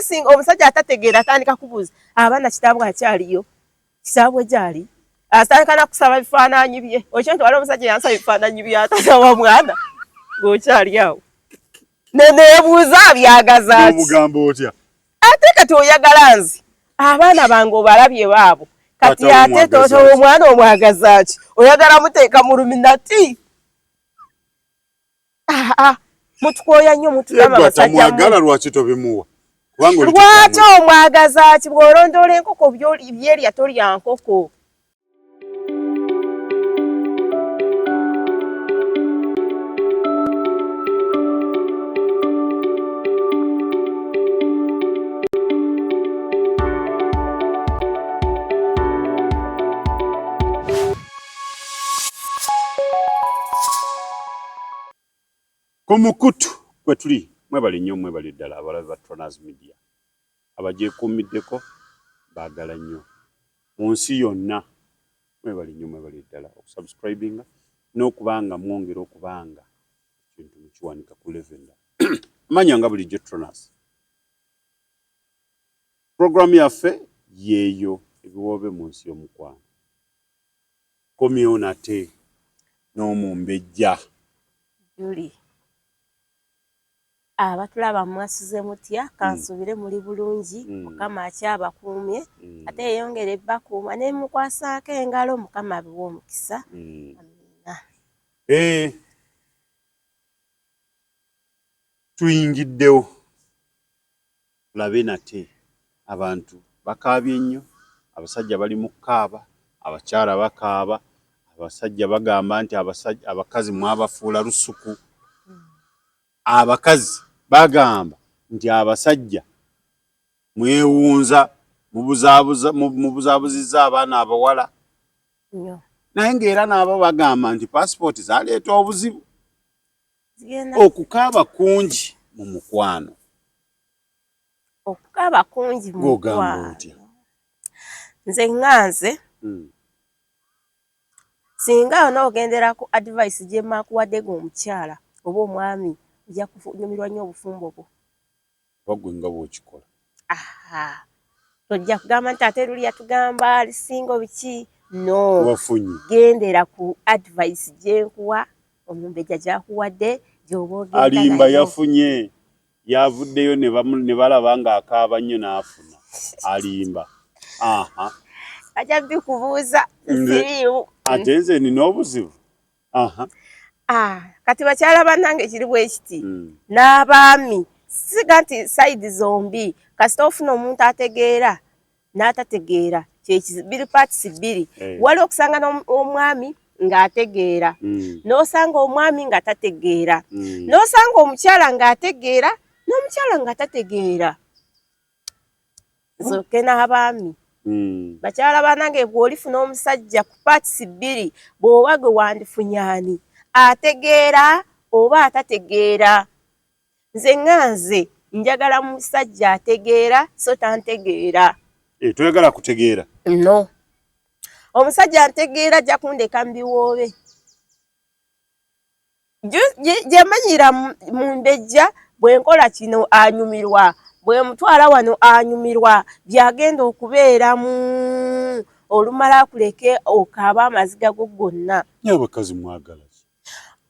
singa omusajja atategeera atandika kubuuza abaana kitaabwe akyaliyo kitaabwe gyali asitandika na kusaba bifaananyi bye okyo nti waliwo omusajja yansaba bifaananyi bye atasaba mwana ng'okyali awo neneebuuza byagaza ki omugamba otya ate kati oyagala nzi abaana bange obalabye baabo kati ate toto omwana omwagaza ki oyagala muteeka mu luminati mutukooya nnyo mutugamba basajja mwagala lwaki tobimuwa lwaki omwagaza ki bw'olondoola enkoko byerya tolya nkoko Kumukutu kwe tuli mwebale nnyo mwebale ddala abalabe ba Tronaz Media abagyekuumiddeko baagala nnyo mu nsi yonna mwebale nnyo mwebale ddala okusubscribinga n'okubanga mwongera okubanga kintu mukiwanika ku levenda amanya nga bulijjo Tronaz programu yaffe yeeyo ebiwoobe mu nsi y'omukwano komyewo nate n'omumbejja Yuli abatulaba mwasuze mutya kansubire muri bulungi mukama akyabakuumye ate yeyongere bakuuma ne mukwasaako engalo mukama abiwa omukisa amina tuyingiddewo labe nate abantu bakaabye nnyo abasajja bali mu kkaaba abakyala bakaaba abasajja bagamba nti abakazi mwabafuula lusuku abakazi bagamba nti abasajja mwewunza mubuzaabuzizza abaana abawala naye ng'era n'abo bagamba nti passport zaleeta obuzibu okukaaba kungi mu mukwano okukaaba kungi mu mukwano nze nganze singa onoogendera ku advice gye mmakuwadde g'omukyala oba omwami ojja kunyumirwa nnyo obufumbo bwo bagwe nga bw'okikola tojja kugamba nti ate luli yatugamba lisingo biki no wafunye gendera ku advice gye nkuwa omumbejja gy'akuwadde gy'oba ogenda alimba yafunye yavuddeyo ne balaba ng'akaaba nnyo n'afuna alimba ajja bikubuuza nsiriimu ate nze nina obuzibu kati bakyala bannange kiri bwe kiti n'abaami siga nti sayidi zombi kasita ofuna omuntu ategeera n'atategeera biri paatisi bbiri waliwo okusanga n'omwami ng'ategeera n'osanga omwami nga tategeera n'osanga omukyala ng'ategeera n'omukyala nga tategeera zoke n'abaami bakyala bannange bw'olifuna omusajja ku paatisi bbiri bw'oba gwe wandifunyaani ategeera oba atategeera nze nganze njagala musajja ategeera so tantegeera toyagala kutegeera no omusajja antegeera ajja kundeka mu biwoobe gye manyira mu mbejja bwe nkola kino anyumirwa bwe mutwala wano anyumirwa byagenda okubeeramu olumala akuleke okaaba amaziga go gonna abakazi mwagala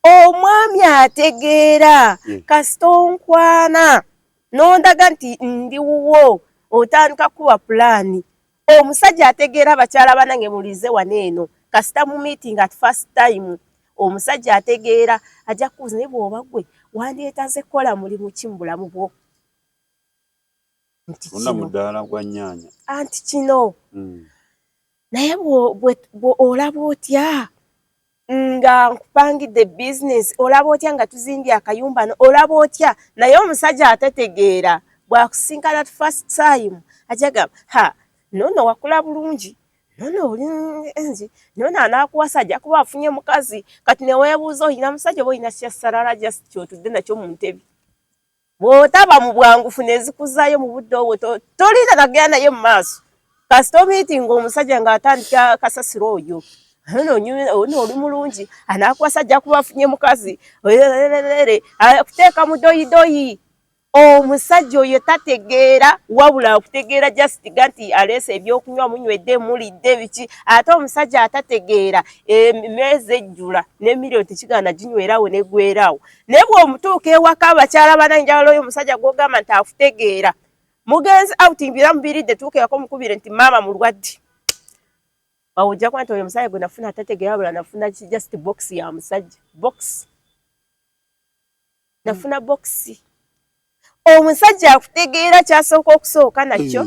omwami ategeera kasita onkwana n'ondaga nti ndi wuwo otandika kuba pulaani omusajja ategeera abakyala bannange mulize wano eno kasita mu meeting at first time omusajja ategeera ajja kubuuza naye bw'oba gwe wandyetaze kukola mulimu ki mu bulamu bwo mudaala gwa nnyaanya anti kino naye olaba otya nga nkupangidde business olaba otya nga tuzimbye akayumba olaba otya naye omusajja atategeera bw'akusinkana first time ajagamba nono wakula bulungi nono oli enzi nono anaakuwasa ajja kuba afunye mukazi kati neweebuuza oyina musajja oba oyina kyassalala just kyotudde nakyo mu ntebe bw'otaba mu bwangufu ne zikuzaayo mu budde obwo tolina nagenda naye mu maaso kasita omiitinga omusajja ng'atandika kasasiro oyo ono oli mulungi anaakuwasa ajja kuba afunye mukazi akuteeka mu doyidoyi omusajja oyo tategeera wabula okutegeera just ganti alese ebyokunywa munywedde mulidde biki ate omusajja atategeera emmeeza ejjula n'emiliyoni tekigana ginywerawo negwerawo naye bw'omutuuka ewaka abakyala bananjawulo oyo omusajja gw'ogamba nti akutegeera mugenzi outing biramu biridde tuukeyako mukubire nti maama mulwadde awo ojja kuba nti oyo omusajja gwe nafuna atategeera wabula nafuna just box ya musajja box nafuna boxi omusajja akutegeera kyasooka okusooka nakyo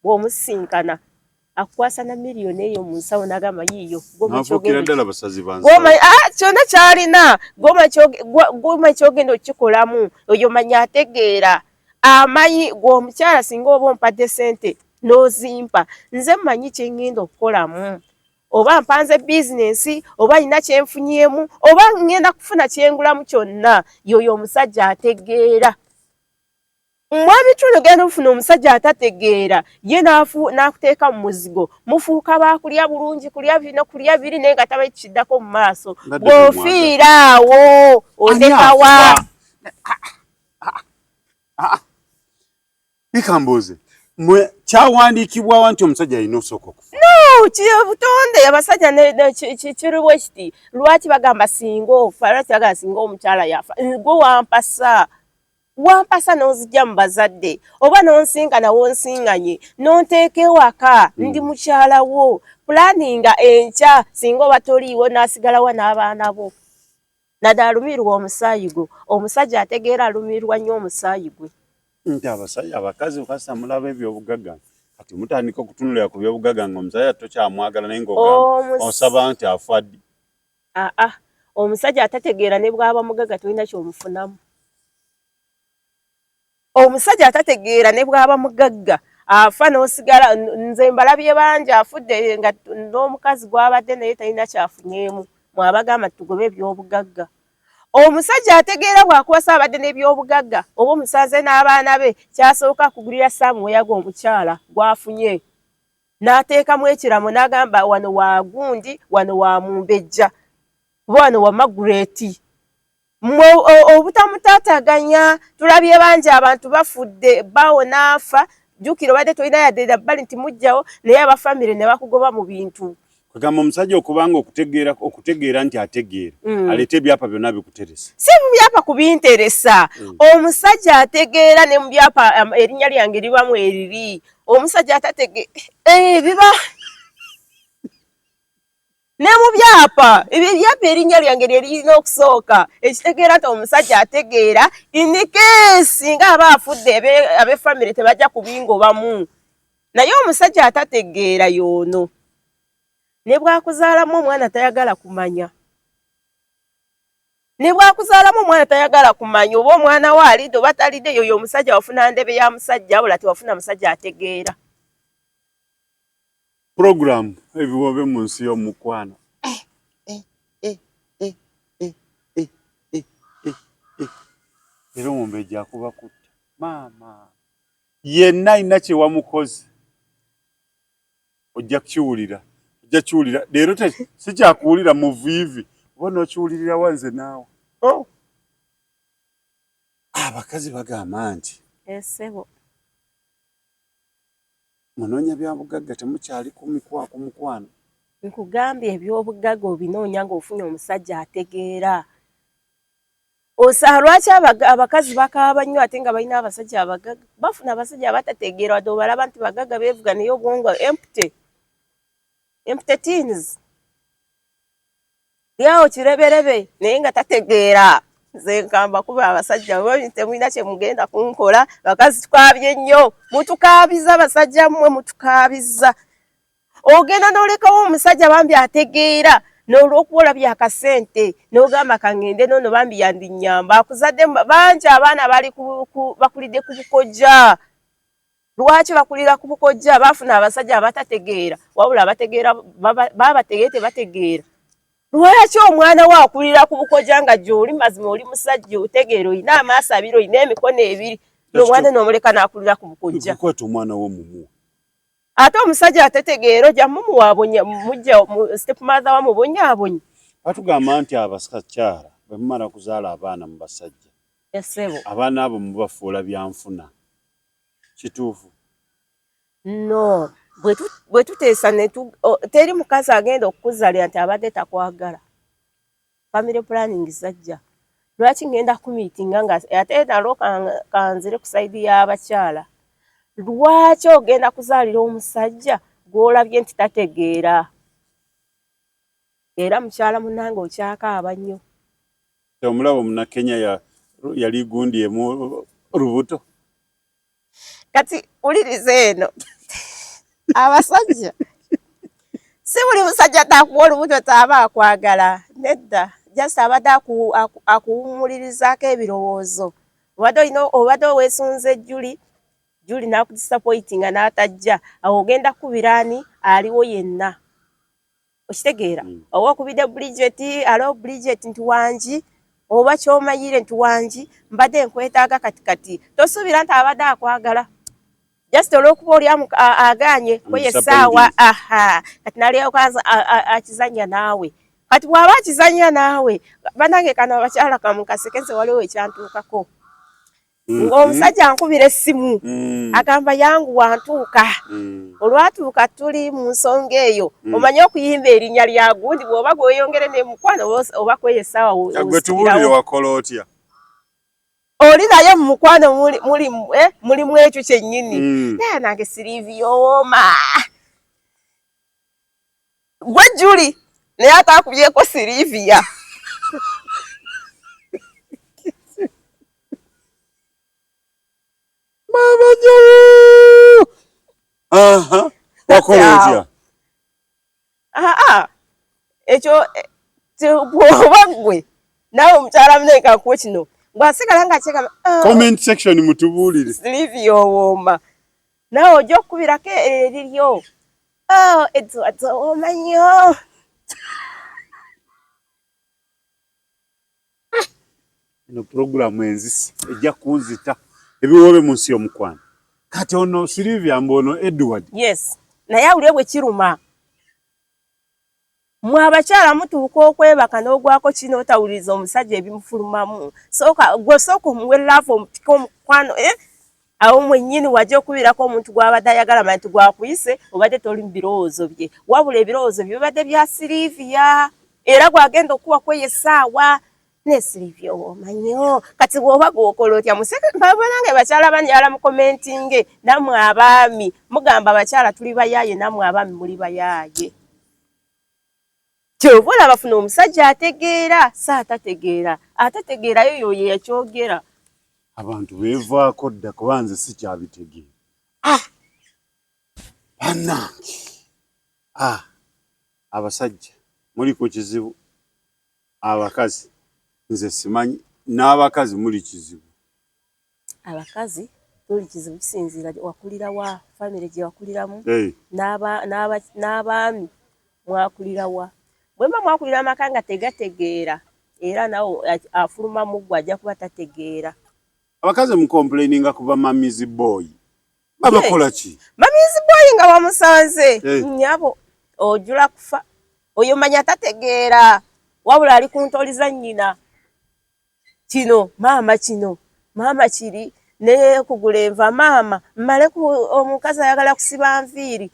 bw'omusinkana akukwasa na miliyoni eyo mu nsawo n'agamba yiiyo kyonna kyalina goma kyogenda okikolamu oyo manya ategeera amanyi gw'omukyala singa oba ompadde sente n'ozimpa nze mmanyi kyengenda okukolamu oba mpanze bizinensi oba nina kyenfunyemu oba ngenda kufuna kyengulamu kyonna yoyo omusajja ategeera mwami tuno genda ofuna omusajja atategeera ye n'akuteeka mu muzigo mufuuka baakulya bulungi kulya bino kulya biri naye nga tabayi kiddako mu maaso bw'ofiira awo otekawa bikambuuze mwe kyawandiikibwawo nti omusajja alina osooka okufa no kyebutonde abasajja kiriwo kiti lwaki bagamba singa ofa lwaki bagamba singa omukyala yafa gwe wampasa n'ozijja mu bazadde oba n'onsinkana wonsiŋŋanye n'onteeka ewaka ndi mukyala wo pulaninga enkya singa oba toliiwo n'asigalawo n'abaana bo naddala alumirirwa omusaayi gwe omusajja ategeera alumirirwa nnyo omusaayi gwe nti abakazi kasa mulaba ebyobugagga kati mutandika okutunulira ku byobugagga ng'omusajja tokyamwagala naye ng'ogamba osaba nti afa ddi omusajja atategeera ne bw'aba mugagga tolina ky'omufunamu omusajja atategeera ne bw'aba mugagga afa n'osigala nze mbalabye bangi afudde nga n'omukazi gw'abadde naye talina kyafunyeemu mwabagamba tugobe ebyobugagga omusajja ategeera bw'akuwasa abadde n'ebyobugagga oba omusaze n'abaana be kyasooka kugulira Samuel omukyala gwafunye n'ateekamu ekiramu n'agamba wano wa gundi wano wa mumbejja wano wa Magureti obutamutaataganya tulabye bangi abantu bafudde bawo n'afa jjukira obadde tolina yadde bbali nti mujjawo naye abafamire ne bakugoba mu bintu kagamba omusajja okubanga okutegeera nti ategeera aleeta ebyapa byonna bikuteresa si mu byapa kubinteresa omusajja ategeera ne mu byapa erinnya lyange libamu eriri omusajja atategeera biba ne mu byapa ebyapa erinnya lyange lirina okusooka ekitegeera nti omusajja ategeera indikeesi nga aba afudde ab'effamire tebajja kubingobamu naye omusajja atategeera yoono ne bw'akuzaalamu omwana tayagala kumanya oba omwana we alidde oba talidde yoyo omusajja wafuna ndebe ya musajja wabula tewafuna musajja ategeera puroguramu ebiwobe mu nsi y'omukwano era omumbejja akuba kutta maama yenna alina kye wamukoze ojja kukiwulira leero si kyakuwulira mu viivi oba n'okiwulirira wanze naawe abakazi bagamba nti esebo munoonya byabugagga temukyali ku mukwano nkugambye ebyobugagga obinoonya ng'ofunye omusajja ategeera osa lwaki abakazi bakaaba nnyo ate nga balina abasajja abagagga bafuna abasajja abatategeera wadde obalaba nti bagagga beevuga naye obwongo empty teens lyawo kireberebe naye nga tategeera nze nkamba kuba abasajja temulina kye mugenda kunkola bakazi tukaabye nnyo mutukaabiza abasajja mmwe mutukaabiza ogenda n'olekawo omusajja bambi ategeera n'olwokuwola byakasente n'ogamba kangende noono bambi yandinyamba akuzadde bangi abaana bakulidde ku bukojja lwaki bakulira ku bukojja bafuna abasajja abatategeera wabula abategeera babategeera tebategeera lwaki omwana we akulira ku bukojja nga gy'oli mazima oli musajja otegeera olina amaaso abiri olina emikono ebiri n'omwana n'omuleka n'akulira ku bukojja kwata omwana wo mumuwa ate omusajja atetegeera ojja mumuwaabonya mujja step mother wamubonyaabonya batugamba nti abasakyala bwe mumala kuzaala abaana mu basajja Yasebo. Abaana abo mubafuula byanfuna. Kituufu. No. Bwe tuteesa teri mukazi agenda okukuzaalira nti abadde takwagala. Family planning sajja. Lwaki ngenda kumiitinga nga ate nalwo kanzire ku sayidi y'abakyala. Lwaki ogenda kuzaalira omusajja gw'olabye nti tategeera? Era mukyala munnange okyakaaba nnyo. Omulabo Munnakenya yali gundi emu lubuto. Kati uliriza eno. Abasajja. Si buli musajja takuwa olubuto taaba akwagala. Nedda. Just abadde akuwumulirizaako ebirowoozo. Obadde weesunze Juli n'akudisappointinga n'atajja. Awo ogenda kubiraani aliwo yenna. Okitegeera? Oba okubidde Bridget, alo Bridget nti wangi, oba ky'omanyire nti wangi, mbadde nkwetaaga kati. Tosuubira nti abadde akwagala. Just olw'okuba oli agaanye kweye essaawa, kati nalyoka akizanya naawe. Kati bw'aba akizanya naawe, bannange kano abakyala kamukasekense waliwo ekyantuukako. Ng'omusajja ankubira essimu, agamba yanguwa ntuuka. Olwatuuka tuli mu nsonga eyo, omanye okuyimba erinnya lya gundi bw'oba gweyongere ne mukwano oba kweye essaawa. Gwe tubuulire wakola otya? Oli naye mu mukwano mulimu ekyo kyennyini. Naye nange Sylvia owooma. Gwe Juli naye atakubyeko Sylvia. Mama Juli! Wakola otya? Ekyo bw'oba ggwe nawe omukyala muneka akuwe kino. Bw'asigala ng'akyeka comment section mutubuulire. Sylvia owooma. Nawe ojja okukubirako eriryo. Edward owooma nnyo. Eno programu enzisi ejja kunzita ebiwobe mu nsi y'omukwano. Kati ono Sylvia mbono Edward. Yes. Naye awulire bwe kiruma. Mwe abakyala mutuuka okwebaka n'ogwako kino otawuliriza omusajja ebimufulumamu. Sooka omuwe love omutika omukwano. Awo mwennyini wajja okubirako omuntu gw'abadde ayagala manyi gwakuyise obadde toli mu birowoozo bye. Wabula ebirowoozo bye bibadde bya Sylvia. Era gwagenda okuwa kweye essaawa. Ne Sylvia owooma nnyo. Kati bw'oba gw'okola otya museke mbabonange bakyala banjala mu commenting nammwe abaami mugamba abakyala tuli bayaaye nammwe abaami muli bayaaye. Kyova olaba bafuna omusajja ategeera atategeera. Atategeerayo y'oyo yakyogera. Abantu beevaako dda kuba nze sikyabitegeera. Bannange. Abasajja muli ku kizibu. Abakazi nze simanyi n'abakazi muli kizibu. Abakazi tuli kizibu kisinziira wakulira wa family gye wakuliramu. N'abaami mwakulira wa. Bwemba mwakulira amaka nga tegategeera era nawe afuluma muggwa ajja kuba tategeera. Abakazi mu complaininga kuba mamizi boy. Babakola ki? Mamizi boy nga bamusanze. Nnyabo ojula kufa. Oyo manya tategeera. Wabula ali ku ntoliza nnyina. Kino maama kiri ne kugula enva maama mmale omukazi ayagala kusiba nviiri.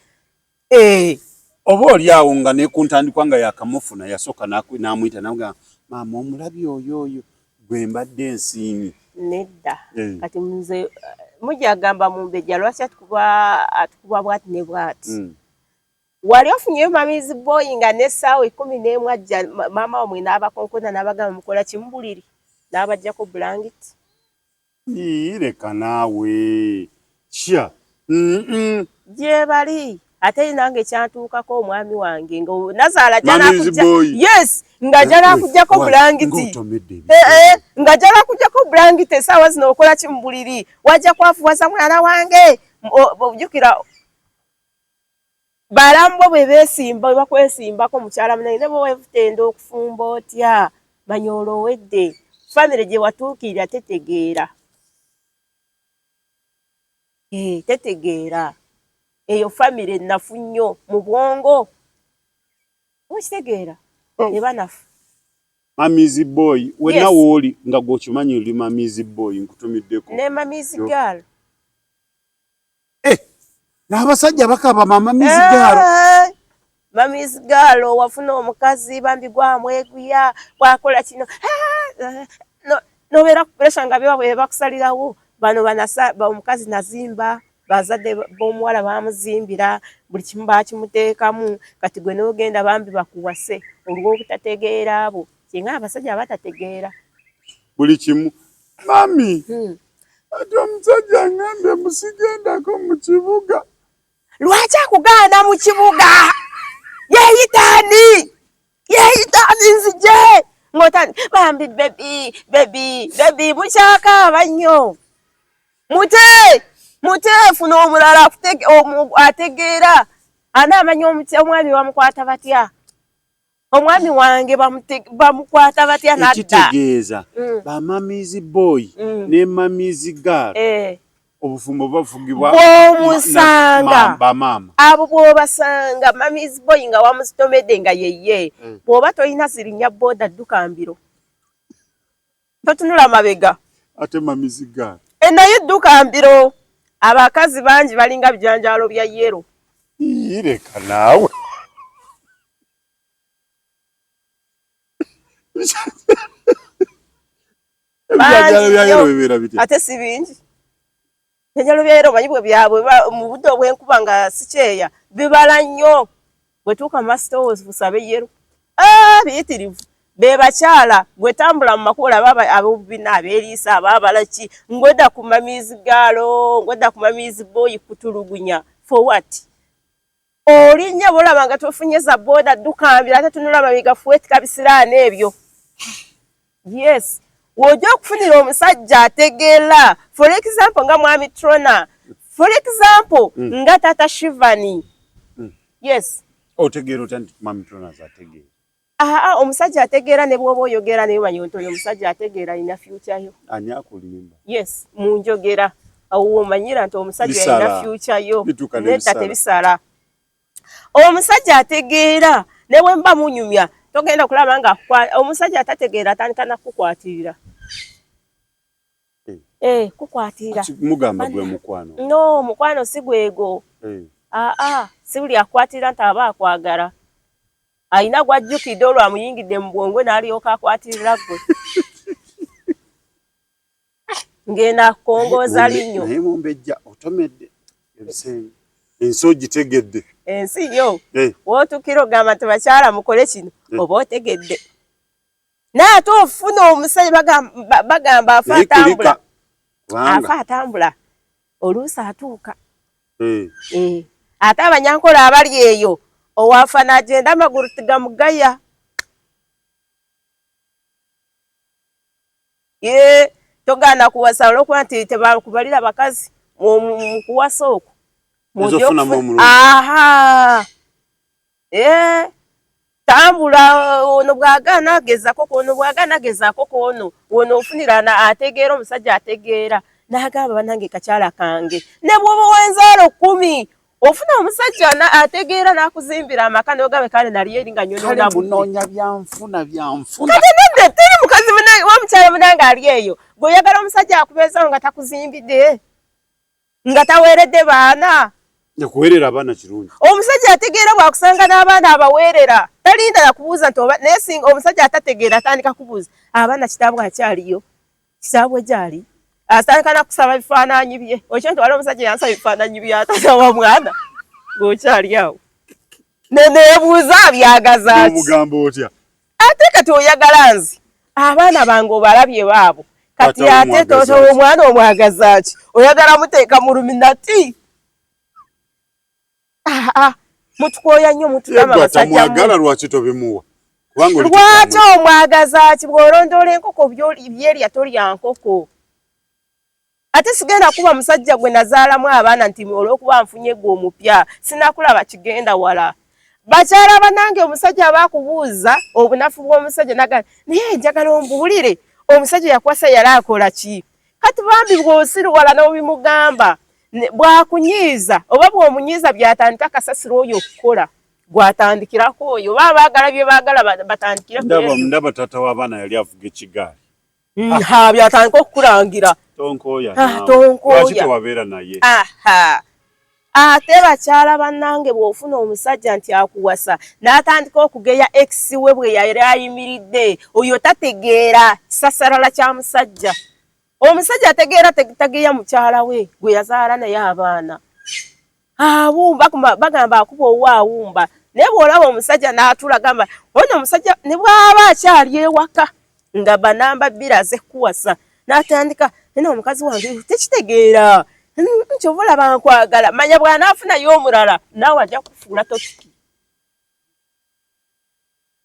Oba oli awo nga ne ku ntandikwa nga yakamufuna yasooka n'amuyita n'amugamba maama omulabi oyo gwe mbadde ensiini. Nedda. Kati nze mujja agamba mumbejja lwaki atukuba bwati ne bwati. Wali ofunyeyo mamizi boy nga n'essaawa 11 ajja maama wamwe n'abakonkona n'abagamba mukola kimubuliri n'abajjako blanket. Leka naawe. Kya. Gye bali. Ate nange kyantuukako omwami wange nga Nazaala jana kujja. Yes, nga jana kujjako blanket. Nga jana kujjako blanket essaawa zino okola kimubuliri. Wajja kwafuwaza mwana wange. Ojjukira balambo bwe beesimba bakwesimbako mukyala munene ne bwe weetenda okufumba otya manya olowedde. Family gye watuukirira tetegeera. Tetegeera. Eyo family ennafu nnyo mu bwongo. Okitegeera? Eba nafu. Mamizi boy wena Yes. woli nga gokimanyi oli mamizi boy nkutumiddeko ne mamizi girl n'abasajja bakaba mamizi girl mamizi girl wafuna omukazi bambi gwamweguya bwakola kino nobeera kupresha nga bwe bakusalirawo bano omukazi nazimba bazadde b'omuwala bamuzimbira buli kimu bakimuteekamu kati gwe n'ogenda bambi bakuwase olw'obutategeera abo kinga abasajja batategeera buli kimu mami ati omusajja ngambe musigendako mu kibuga lwaki akugaana mu kibuga yeeyitaani nzije ng'otani bambi bebi mukyakaaba nnyo mute funa omulala ategeera anaamanya omwami bamukwata batya omwami wange bamukwata batya nadda ekitegeeza bamamizi boy ne mamizi girl obufumbo bafugibwa bw'omusanga bamaama abo bw'obasanga mamizi boy nga wamusitomedde nga yeye bw'oba tolina zirinya booda dduka mbiro totunula mabega ate mamizi girl naye dduka mbiro abakazi bangi balinga bijanjaalo bya yero leka naawe ate si bingi ebijanjaalo bya yero manyi bwe byabwe mu budde obw'enkuba nga si kyeya bibala nnyo bwetuuka mu masitoozi busabe yero biyitirivu be bakyala gwe tambula mu makubo olaba ab'obubina abeeriisa abaabalaki ngwedda ku mamizi gaalo ngwedda ku mamizi boyi kutulugunya for what olinnya bolaba nga tofunye za booda ddukambira ate tunula mabega fuwetika bisiraani ebyo yes wojja okufunira omusajja ategeera for example nga mwami Trona for example nga tata Shivani yes otegeera otya nti mwami Trona ategeera omusajja ategeera ne bw'oba oyogera naye manyi nti oyo omusajja ategeera alina future yo ani akulimba yes mu njogera awo omanyira nti omusajja alina future yo nedda tebisala omusajja ategeera ne bwe mba munyumya togenda kulaba nga omusajja atategeera atandika nakukwatirira kukwatirira mugamba gwe mukwano no mukwano si gwego si buli akwatirira nti aba akwagala ayina gwajjukidde olwamuyingidde mu bwongo n'alyoka akwatirira gwe ngenda kukongooza linnyo naye mumbejja otomedde ebisenge ensi ogitegedde ensi yo wootukira ogamba nti bakyala mukole kino oba otegedde naate ofuna omusajja bagamba afa atambula oluusi atuuka ate abanyankola abali eyo owafa n'agenda amagulu tigamugaya togaana kuwasa olwokuba nti tebakubalira bakazi mu kuwasa okwo tambula ono bwagaana gezaako kono bwagaana gezaako kono wono ofunira ategeera omusajja ategeera n'agamba banange kakyala kange ne bw'oba w'enzaalo 10 ofuna omusajja ategeera n'akuzimbira amaka n'ogabe kale nali eri nga nyonoona bunoonya byanfuna kati nedde teri mukazi wamukyala munange ali eyo gweoyagala omusajja akubeezawo nga takuzimbidde nga taweeredde baana nekuweerera abaana kirungi omusajja ategeera bwakusanga n'abaana abaweerera talinda nakubuuza nti naye singa omusajja atategeera atandika kubuuza abaana kitaabwe akyaliyo kitaabwe gyali atandika nakusaba bifaananyi bye okyo nti wali omusajja yansaba bifaananyi bye atasaba mwana ng'okyali awo neneebuuza byagaza ki omugambo otya ate kati oyagala nzi abaana bange obalabye baabo kati ate totowa omwana omwagaza ki oyagala muteeka mu luminati mutukooya nnyo mutugamba basajja lwaki tobimuwa lwaki omwagaza ki bw'olondoola enkoko byerya tolya nkoko ate sigenda kuba musajja gwe nazaalamu abaana nti olw'okuba nfunye gwe omupya sinakulaba kigenda wala bakyala banange omusajja abakubuuza obunafu bw'omusajja naga naye njagala ombuulire omusajja yakwasa yali akola ki kati bambi bw'osiruwala n'obimugamba bwakunyiiza oba bw'omunyiiza byatandika kasasiro oyo okukola gwatandikirako oyo baagala bye baagala batandikira ndaba tata w'abaana yali avuga ekigaali byatandika okukulangira tonkooya lwaki tewabeera naye ate bakyala bannange bw'ofuna omusajja nti akuwasa n'atandika okugeya ex we bwe yali ayimiridde oyo tategeera kisasarala kya musajja omusajja ategeera tageya mukyala we gwe yazaala naye abaana awumba bagamba akuba owa awumba naye bw'olaba omusajja n'atula gamba ono omusajja ne bw'aba akyali ewaka nga banamba biraze kuwasa n'atandika nene omukazi wange tekitegeera nkyova olaba nkwagala manya bw'anaafunayo omulala naawe ajja kufuula topiki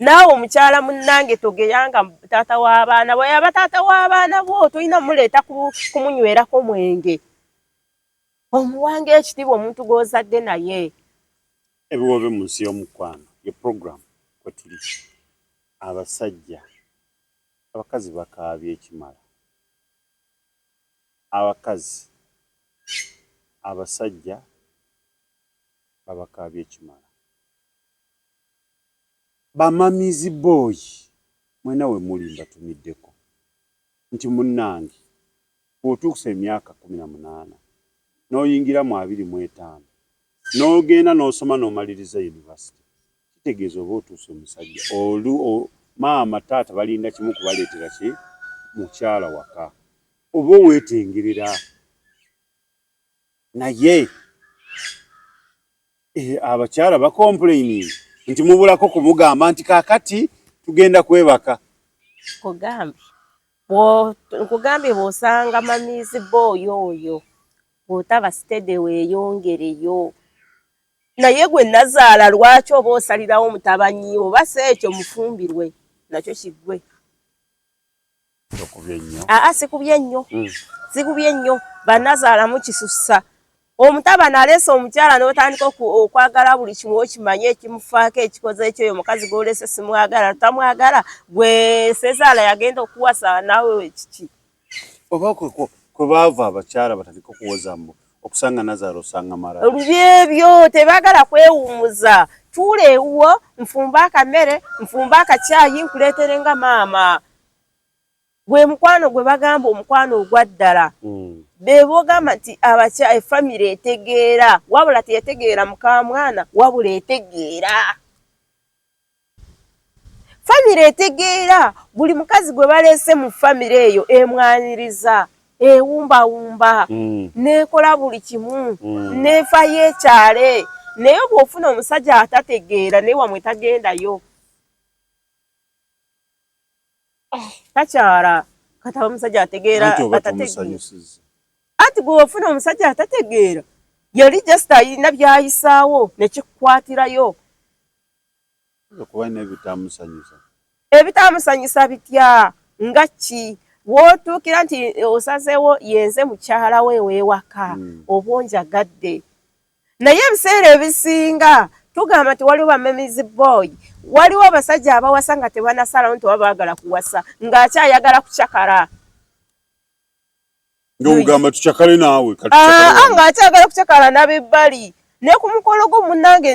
naawe omukyala munnange togeyanga taata w'abaana bwe yaba taata w'abaana bo tolina muleeta kumunywerako mwenge omuwange ekitiibwa omuntu gw'ozadde naye ebiwobe mu nsi y'omukwano ye program kwe tuli abasajja abakazi bakaabye ekimala abasajja babakaabye ekimala bamamizi booyi mwena we muli mbatumiddeko nti munnange bw'otuusa emyaka 18 n'oyingira mu 25 n'ogenda n'osoma n'omaliriza yunivasite kitegeeza oba otuuse omusajja maama taata balinda kimu kubaleetera ki mukyala waka oba weetengerera naye abakyala bakomplaining nti mubulako kumugamba nti kaakati tugenda kwebaka nkugambye bw'osanga mamizi booyo oyo bw'otaba sitede weeyongereyo naye gwe nazaala lwaki oba osalirawo mutabanyi oba si ekyo mufumbirwe nakyo kiggwe sikubye nnyo banazaala mukisussa omutabani aleese omukyala n'otandika okwagala buli kimu okimanye ekimufaako ekikoze ekyo oyo omukazi gw'oleese simwagala tamwagala gwe sezaala yagenda okuwasa naawe kiki oba kwe baava abakyala batandika okuwoza mbu okusanga nazaala osanga mara ebyo tebaagala kwewumuza tuula ewuwo nfumba akamere nfumba akacyayi nkuleetere nga maama gwe mukwano gwe bagamba omukwano ogwa ddala beebogamba nti efamire etegeera wabula teyetegeera mukamwana wabula etegeera famire etegeera buli mukazi gwe baleese mu famire eyo emwaniriza ewumbawumba nekola buli kimu neefayo ekyale naye bw'ofuna omusajja atategeera naye wamwe tagendayo takyala kataba omusajja ategeera anti bw'ofuna omusajja atategeera yali just ayina byayisaawo nekikukwatirayo ebitamusanyusa bitya nga ki wootuukira nti osazeewo yenze mukyala we w'ewaka oba onjagadde naye ebiseera ebisinga tugamba nti waliwo bamemizi boy waliwo abasajja abawasa nga tebanasalawo nti baba baagala kuwasa ng'akyayagala kucakala ng'ogamba tucakale naawe ng'akyagala kucakala n'abebbali ne ku mukolo gwo munnange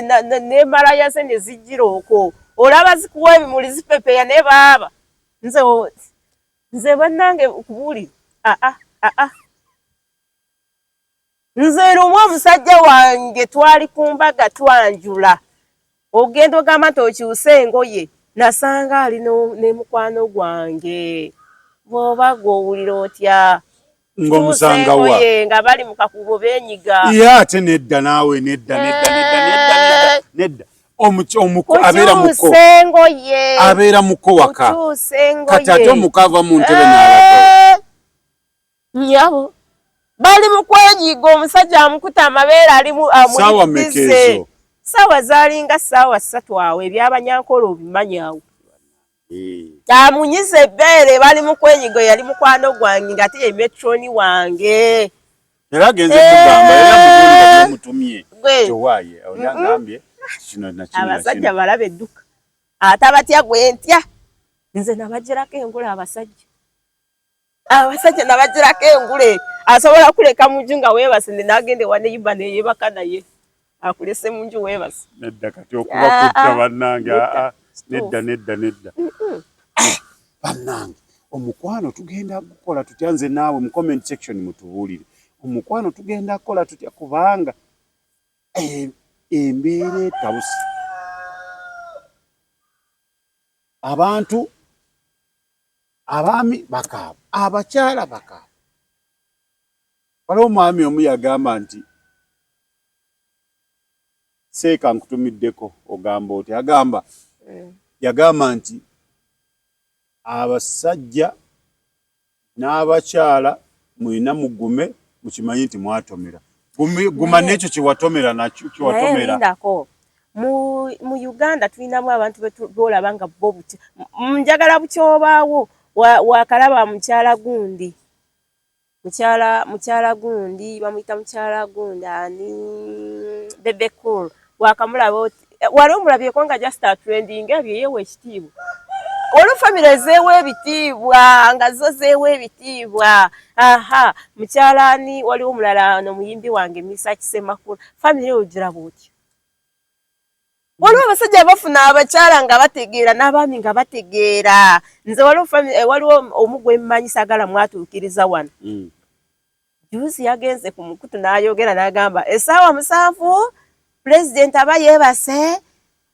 n'emala ze ne zijjira okwo olaba zikuwa ebimuli zipepeya ne baaba nze bannange kubuli nze lumu omusajja wange twali ku mbaga twanjula ogenda ogamba nti okyuse engoye nasanga ali ne mukwano gwange bw'oba gw'owulira otya ng'omusangawa nga bali mu kakubo beenyiga ate nedda naawe nedda abeera muko waka kati ate omuko ava mu ntebe n'alaga nyabo bali mu kwenyiga omusajja amukuta amabeere alimu amuyitize saawa zaalinga saawa 3 awo ebyabanyankolo obimanyawo amunyiza ebbeere bali mu kwenyiga yali mukwano gwange ng'ate ye metroni wange era agenze kugamba era mugundi bamutumye kyowaaye onagambye abasajja balaba edduka ate abatya gwe ntya nze nabagirako engule abasajja nabagirako engule asobola kuleka muju nga weebase n'agende wa neiba neyeebaka naye akulese munju webase nedda kati okuba kutta bannange nedda bannange omukwano tugenda kukola tutya nze naawe mu comment section mutubuulire omukwano tugenda kukola tutya kubanga embeera etabusi abantu abaami bakaaba abakyala bakaaba waliwo omwami omu yagamba nti seeka nkutumiddeko ogamba oti agamba yagamba nti abasajja n'abakyala mulina mugume mukimanyi nti mwatomera guma n'ekyo kyewatomera nakyo kyewatomera mu Uganda tulinamu abantu beolaba nga bo njagala bukyobaawo wakalaba mukyala gundi mukyala gundi bamuyita mukyala gundi ani Bebe Cool wakamulaba wali omulabyeko nga just trending ebyo yewe ekitiibwa waliwo famire zeewa ebitiibwa nga zo zeewa ebitiibwa mukyalani waliwo omulala n'omuyimbi wange Misa Kisemakula famire ogira bwotyo waliwo abasajja bafuna abakyala nga bategeera n'abaami nga bategeera nze waliwo omugwe mmanyi sagala mwatuukiriza wano juzi yagenze ku mukutu n'ayogera n'agamba essaawa 7 pulezidenti aba yeebase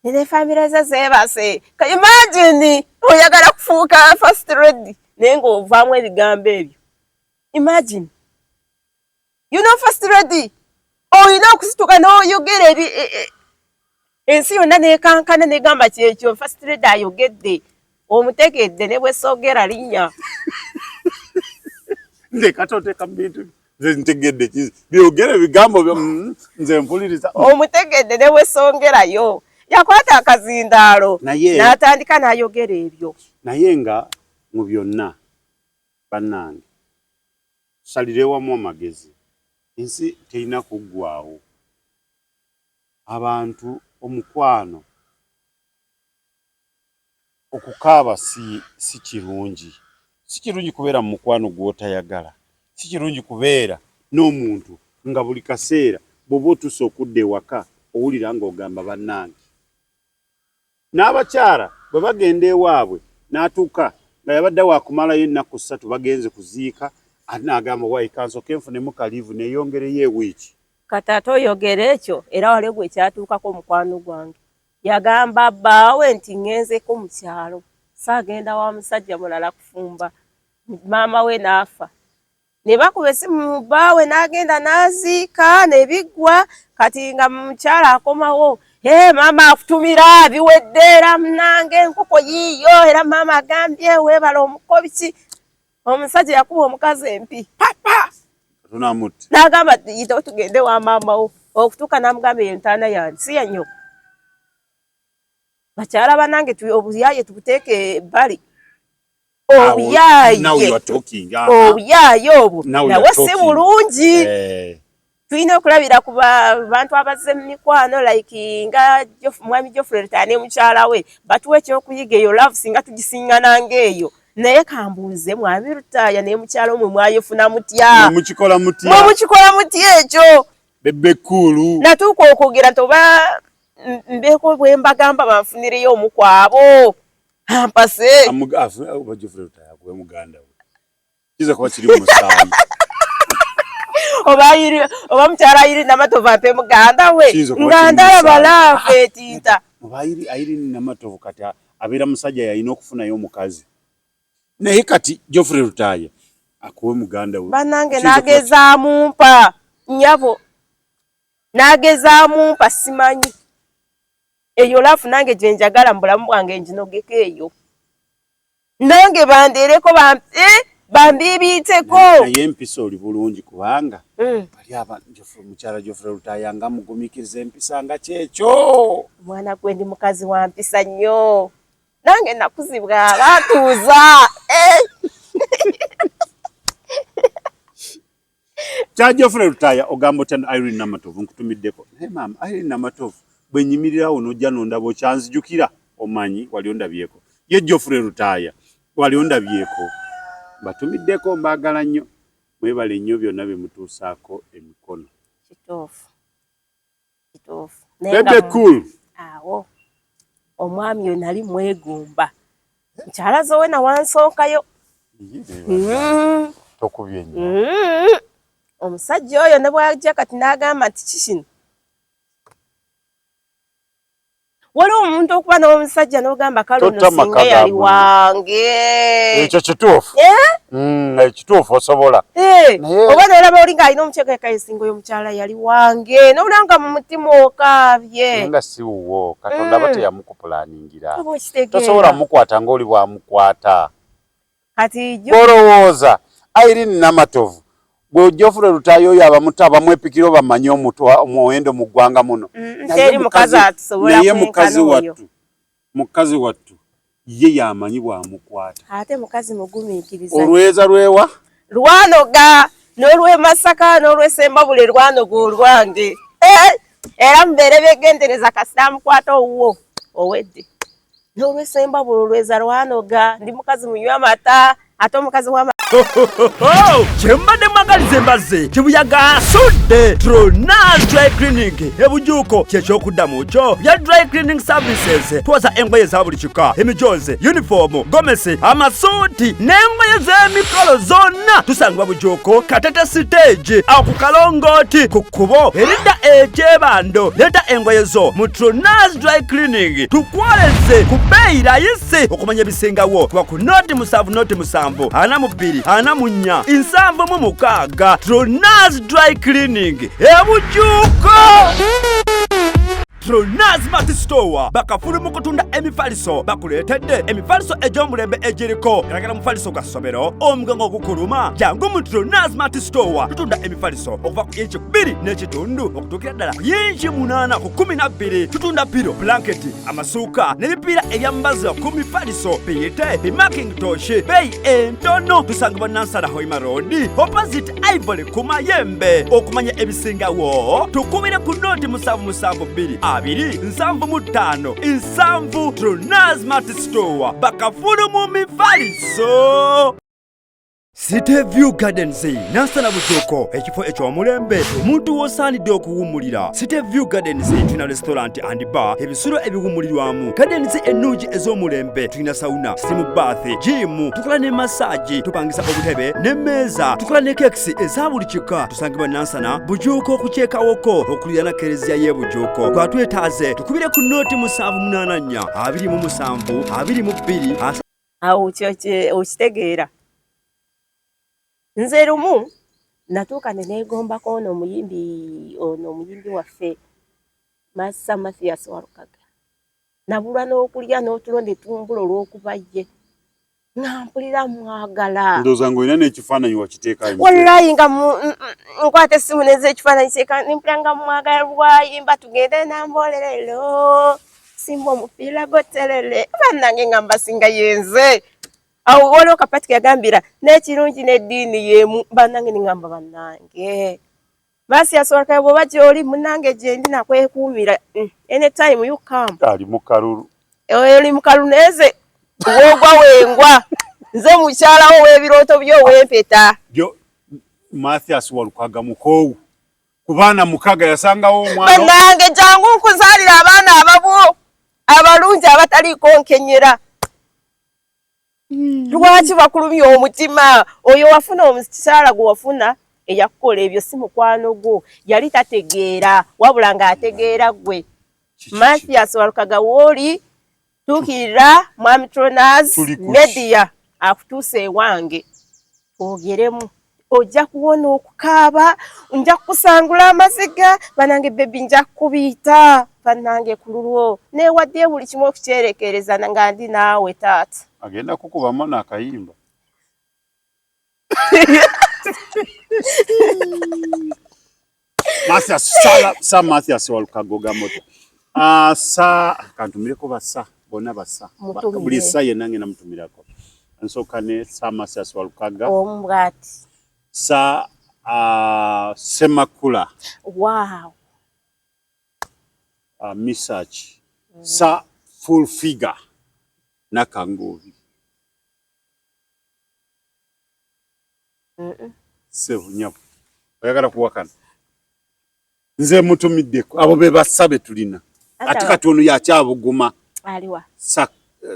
ne famire ze zeebase imagine oyagala kufuuka first lady naye ng'ovaamu ebigambo ebyo imagine first lady olina okusituka n'oyogera ensi yonna neekankana negamba kyekyo first lady ayogedde omutegedde ne bwe soogera linnya nze katoteeka bintu nze ntegedde byogere bigambo byo nze mpuliriza omutegedde ne bwe songerayo yakwata akazindaalo n'atandika n'ayogera ebyo naye nga mu byonna bannange tusalire wamu amagezi ensi terina kuggwaawo abantu omukwano okukaaba si kirungi kubeera mu mukwano gw'otayagala si kirungi kubeera n'omuntu nga buli kaseera bw'oba otuuse okudda ewaka owulira ng'ogamba bannange n'abakyala bwe bagenda ewaabwe n'atuuka nga yabadde waakumalayo ennaku 3 bagenze kuziika ate n'agamba wayi kansoke nfunemu kaliivu neeyongereyo ewiiki kati ate oyogera ekyo era waliwo gwe kyatuukako omukwano gwange yagamba bbaawe nti ŋŋenzeko mu kyalo saagenda wa musajja mulala kufumba maama we n'afa ne bakuba essimu bbaawe n'agenda n'aziika ne biggwa kati nga mukyala akomawo maama akutumira biwedde era munange enkoko yiiyo era maama agambye weebala omukobiki omusajja yakuba omukazi empi papa n'agamba yitawo tugende wa maama wo okutuuka n'amugamba eyo ntaana yange si yanyo bakyala bannange obuyaaye tubuteeke ebbali obuyaaye obwo nawe si bulungi tulina okulabira ku bantu abazze mu mikwano like nga mwami Geoffrey Rutaya ne mukyala we batuwa ekyokuyiga eyo love singa tugisiŋŋananga eyo naye kambuuze mwami Rutaya ne mukyala omwe mwayefuna mutya mukikola mutya ekyo Bebe Cool natuuka okwogera nti oba mbeeko bwe mbagamba banfunireyo omukwabo ampase oba Geoffrey Rutaya gwe muganda we kiza kuba kiri mu musanvu oba mukyala ayiri namatovu ampe muganda we nga ndalaba laavu etinta oba ayiri namatovu kati abeera musajja yalina okufunayo omukazi naye kati Geoffrey Rutaya akuwe muganda we bannange n'agezaamu mpa nnyabo n'agezaamu mpa simanyi eyo laafu nange gye njagala mu bulamu bwange nginogeko eyo nange bandeereko bambiibiiteko naye empisa oli bulungi kubanga bali mukyala Geoffrey Rutaya nga mugumikiriza empisa nga kyekyo omwana gwe ndi mukazi wa mpisa nnyo nange nakuzibwa baatuuza kya Geoffrey Rutaya ogamba otya Irene Namatovu nkutumiddeko naye maama Irene Namatovu bwe nyimirirawo n'ojja n'ondaba okyanzijukira omanyi wali ondabyeko ye Geoffrey Rutaya wali ondabyeko batumiddeko mbaagala nnyo mwebale nnyo byonna bye mutuusaako emikono kituufu kituufu. Bebe cool. Awo. Omwami yo nali mwegomba. Nkyala zowe na wansookayo. Tokubye nnyo. Omusajja oyo ne bw'ajja kati n'agamba nti kikino. Waliwo omuntu okuba n'omusajja n'ogamba kale ono singa yali wange. Ekyo kituufu. Ekituufu osobola. Oba n'olaba oli ng'alina omukyeka singa oyo omukyala yali wange. N'olanga mu mutima okaabye. Nga si wuwo. Katonda aba teyamukupulaningira. Tosobola mukwata ng'oli bwamukwata. Kati jo. Olowooza Irene Namatovu bw'ojja ofuna lutaayo oyo abamwepikira bamanyi omuwendo mu ggwanga muno. Teri mukazi atusobola kwenkana oyo. Mukazi wattu ye yamanyi bwamukwata. Ate mukazi mugumiikiriza. Olweza lwewa? Lwanoga n'olw'e Masaka n'olw'e Ssembabule lwanoga olwange. Era mubeere beegendereza kasita amukwata owuwo owedde. N'olw'e Ssembabule olweza lwanoga ndi mukazi munywa amata ate omukazi w'amata. Kyembadde mwagaliza embazze kibuyaga asudde Tronas Dry Cleaning ebujuuko kyekyokuddamu kyo bya dry cleaning services. Twoza engoye za buli kika, emijoze, uniform, gomesi, amasuuti n'engoye z'emikolo zonna tusangibwa bujuuko Katete stage awo ku Kalongooti ku kkubo eridda ekyebando. Leeta engoye zo mu Tronas Dry Cleaning tukwoleze ku bbeeyi layisi okumanya ebisingawo. Tuba ku noti 7 42 44 7 Tronas Dry Cleaning ebujuuko. Tronas Mart Store bakafulu mu kutunda emifaliso bakuleetedde emifaliso egy'omulembe egiriko eragala mufaliso gwa ssomero omugango ogukuluma jangu mu Tronas Mart Store tutunda emifaliso okuva ku inchi 2 n'ekitundu okutuukira ddala ku inchi 8 ku 12. Tutunda piro, blanketi, amasuuka n'ebipiira ebyambaza ku mifaliso biyite bimakintosh beeyi entono. Tusangibwa Nansana Hoima Road opposite Ivory ku Mayembe. Okumanya ebisingawo tukubire ku noti 772 275 Tronas Mart Store bakafulu mu mifaliso. City View Gardens Nansana bujuuko ekifo eky'omulembe omuntu w'osaanidde okuwummulira. City View Gardens tulina restaurant and bar ebisulo ebiwummulirwamu. Gardens ennungi ez'omulembe tulina sauna, steam bath, gym, tukola ne massage, tupangisa obutebe n'emmeeza, tukola ne kekisi eza buli kika. Tusangibwa Nansana bujuuko okukyekawoko okulira na kereziya y'e Bujuuko. Twetaaze tukubire ku noti 784 27 22. Awo okitegeera. Nze lumu natuuka ne neegombako ono omuyimbi waffe Massa Mathias Walukaga. Nabulwa n'okulya n'otulo ne tumbula olw'okuba ye. Nampulira mwagala. Ndowooza ng'olina n'ekifaananyi wakiteeka. Wallahi nga nkwata essimu n'ekifaananyi kyeka nimpulira nga mwagala bwayimba tugende namboolero. Simba omupiira goterere. Bannange nga mbasinga yenze. Awo waliwo Kapati yagambira n'ekirungi n'eddiini y'emu. Bannange ningamba bannange. Mathias Walukaga bw'oba gy'oli munnange gye ndi nakwekuumira. Anytime you come. Ali mu kalulu. Oli mu kaluneze. Wogwa wengwa. Nze mukyalawo w'ebirooto by'owempeta. Mathias Walukaga mukoowu. Ku baana 6 yasangawo omwana. Bannange jangu nkuzaalira abaana ababo abalungi abataliiko nkenyera. Lwaki bakulumya omutima? Oyo wafuna omukyala gwe wafuna eyakukola ebyo si mukwano gwo. Yali tategeera wabula ng'ategeera gwe. Mathias Walukaga wooli tuukirira Mwami Tronas Media akutuuse ewange. Ogeremu. Ojja kuwona okukaaba, nja kusangula amaziga, bannange bebi nja kubiita, bannange ku lulwo. Neewadde buli kimu okukyerekereza nga ndi naawe taata. Agenda kukubamu n'akayimba. Mathias Walukaga ogamoto. Kantumireko bassa, bonna bassa. Buli ssa yenna ngenda mutumirako. Nsooka ne Mathias Walukaga. Omubwati. Semakula. Wow. Misach. Full figure. Nakangovi. Sevu nyapu. Oyagala kuwakana. nze mutumiddeko abo be basabe tulina ate kati ono yakyabuguma aliwa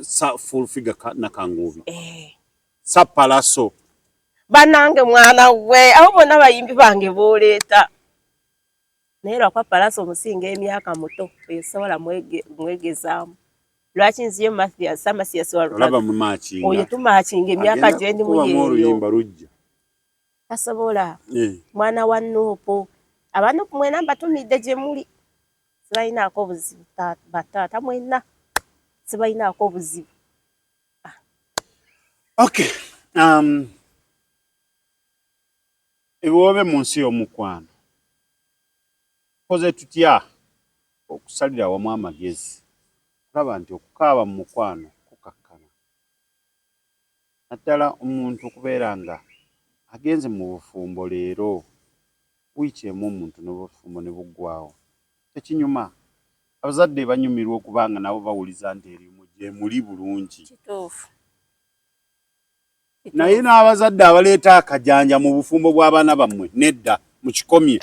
sa full figure na kangubi sa palaso banange mwana we abo bonna bayimbi bange boleeta naye lwakwa palaso omusinga emyaka muto esobola mwegezaamu lwaki nziyo Mathias olaba mu machinga oyo tumakinga emyaka gye ndi oluyimba lujja tasobola mwana wa Nuupu abanupu mwena mbatumidde gye muli sibalinaako obuzibu bataata mwena sibalinaako obuzibu okay ebiwobe mu nsi y'omukwano koze tutya okusalira wamu amagezi kulaba nti okukaaba mu mukwano kukakkana naddala omuntu okubeera nga agenze mu bufumbo leero wiiki emu omuntu n'obufumbo ne buggwawo tekinyuma abazadde banyumirwa okubanga nabo bawuliza nti erimu gye muli bulungi kituufu naye n'abazadde abaleeta akajanja mu bufumbo bw'abaana bammwe nedda mu kikomye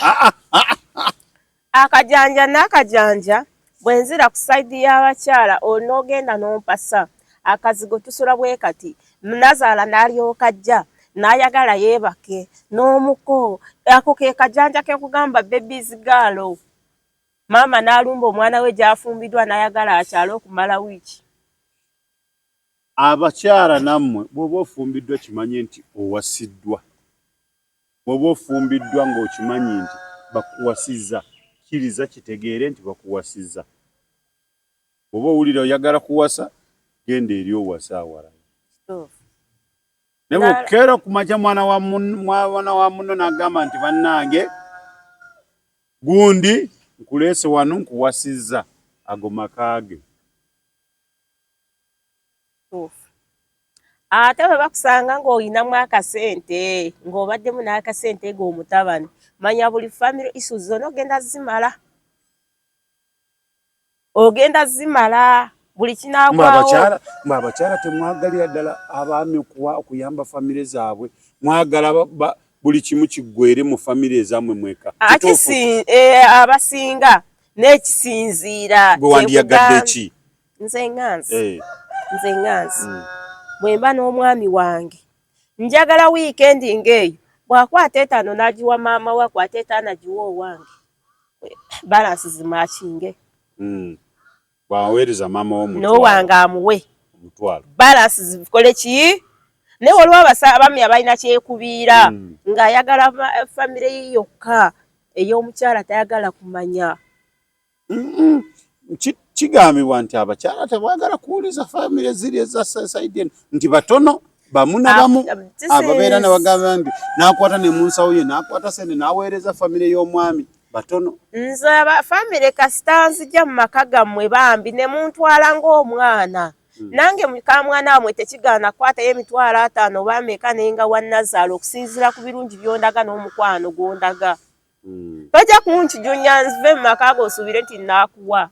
akajanja n'akajanja bwenzira ku sayidi y'abakyala onoogenda n'ompasa akazigo tusula bwe kati Nazaala n'alyoka ajja n'ayagala yeebake n'omuko ako ke kajanja ke kugamba babies girl maama n'alumba omwana we gy'afumbiddwa n'ayagala akyale okumala wiiki abakyala nammwe bw'oba ofumbiddwa kimanye nti owasiddwa bw'oba ofumbiddwa ng'okimanyi nti bakuwasizza kkiriza kitegeere nti bakuwasizza bw'oba owulira oyagala kuwasa genda eri owasa awalala ne bw'okeera kumakya mwana wa muno n'agamba nti bannange gundi nkuleese wano nkuwasizza ago makaage ate bwe bakusanga ng'olinamu akasente ng'obaddemu n'akasente g'omutabani manya buli family issues zonna ogenda zimala buli kinaagwawo mwe abakyala temwagalira ddala abaami okuyamba famire zaabwe mwagala buli kimu kiggwere mu famire ezammwe mweka abasinga n'ekisinziira bwe wandiyagadde ki nze ngansi bwe mba n'omwami wange njagala wiikendi ng'eyo bw'akwata etaano n'agiwa maama we akwata etaano agiwa owange balansi zimakinge bwaweereza maama wo n'owange amuwe omutwalo balansi zikole ki naye waliwo abaami abalina kyekubiira ng'ayagala famire ye yokka ey'omukyala tayagala kumanya kigambibwa nti abakyala tebagala kuwuliza famire ziri eza saidi eno nti batono bamu na bamu ababeera ne bagamba nti n'akwata ne mu nsawo ye n'akwata sente n'aweereza famire y'omwami batono nze famire kasita nzija mu maka gammwe bambi ne muntwala ng'omwana nange mukamwana wamwe tekigaana kwatayo emitwalo 5 oba meka naye nga wa Nazaala okusinziira ku birungi by'ondaga n'omukwano gw'ondaga tojja kunkijunya nzive mu maka go osuubire nti naakuwa